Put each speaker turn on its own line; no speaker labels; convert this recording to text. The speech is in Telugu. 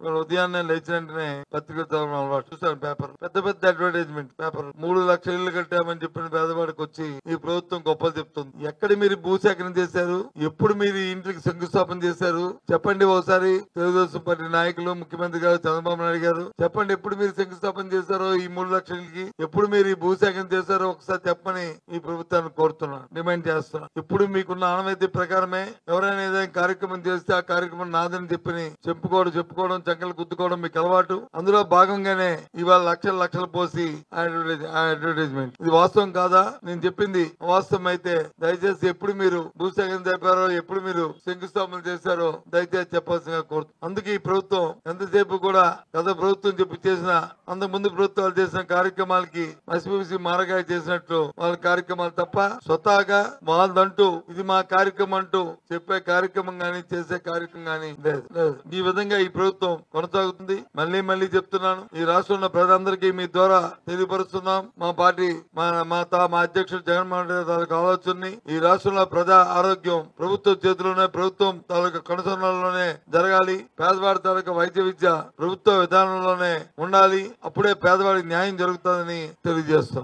ఇవాళ ఉదయాన్నే లేచిన వెంటనే పత్రికలు చదవడం అలవాటు. చూసాను పేపర్, పెద్ద పెద్ద అడ్వర్టైజ్మెంట్ పేపర్, 3 లక్షల ఇళ్లు కట్టామని చెప్పిన పేదవాడికి వచ్చి ఈ ప్రభుత్వం గొప్పలు చెప్తుంది. ఎక్కడ మీరు భూసేకరణ చేశారు? ఎప్పుడు మీరు ఈ ఇంటికి శంకుస్థాపన చేశారు? చెప్పండి ఒకసారి. తెలుగుదేశం పార్టీ నాయకులు, ముఖ్యమంత్రి గారు చంద్రబాబు నాయుడు గారు చెప్పండి, ఎప్పుడు మీరు శంకుస్థాపన చేశారో ఈ 3 లక్షలకి, ఎప్పుడు మీరు ఈ భూసేకరణ చేశారో ఒకసారి చెప్పని ఈ ప్రభుత్వాన్ని కోరుతున్నాను, డిమాండ్ చేస్తున్నాను. ఇప్పుడు మీకున్న ఆనవాయితీ ప్రకారమే ఎవరైనా ఏదైనా కార్యక్రమం చేస్తే ఆ కార్యక్రమం నాదని చెప్పని చెప్పుకోవడం చంకలు గుద్దుకోవడం మీకు అలవాటు. అందులో భాగంగానే ఇవాళ లక్షలు పోసి అడ్వర్టైజ్మెంట్. ఇది వాస్తవం కాదా? నేను చెప్పింది వాస్తవం అయితే దయచేసి ఎప్పుడు మీరు భూసేకరణ జరిపారో, ఎప్పుడు మీరు శంకుస్థాపన చేశారో దయచేసి చెప్పాల్సిందిగా కోరుతున్నాను. అందుకే ఈ ప్రభుత్వం ఎంతసేపు కూడా గత ప్రభుత్వం చేసిన, అంతకు ముందు ప్రభుత్వాలు చేసిన కార్యక్రమాలకి మసిపూసి మారగాయ చేసినట్లు వాళ్ళ కార్యక్రమాలు తప్ప స్వతహాగా వాళ్ళదంటూ ఇది మా కార్యక్రమం అంటూ చెప్పే కార్యక్రమం గాని చేసే కార్యక్రమం గాని లేదు. ఈ విధంగా ఈ ప్రభుత్వం కొనసాగుతుంది. మళ్ళీ చెప్తున్నాను, ఈ రాష్ట్రంలో ప్రజలందరికీ మీ ద్వారా తెలియపరుస్తున్నాం. మా పార్టీ మా అధ్యక్షుడు జగన్మోహన్ రెడ్డి తాలూకు ఆలోచనని, ఈ రాష్ట్రంలో ప్రజా ఆరోగ్యం ప్రభుత్వం చేతిలోనే, ప్రభుత్వం తాలూకు కనుసరణలోనే జరగాలి. పేదవాడి తాలూకు వైద్య విద్య ప్రభుత్వ విధానంలోనే ఉండాలి. అప్పుడే పేదవాడికి న్యాయం జరుగుతుందని తెలియజేస్తాం.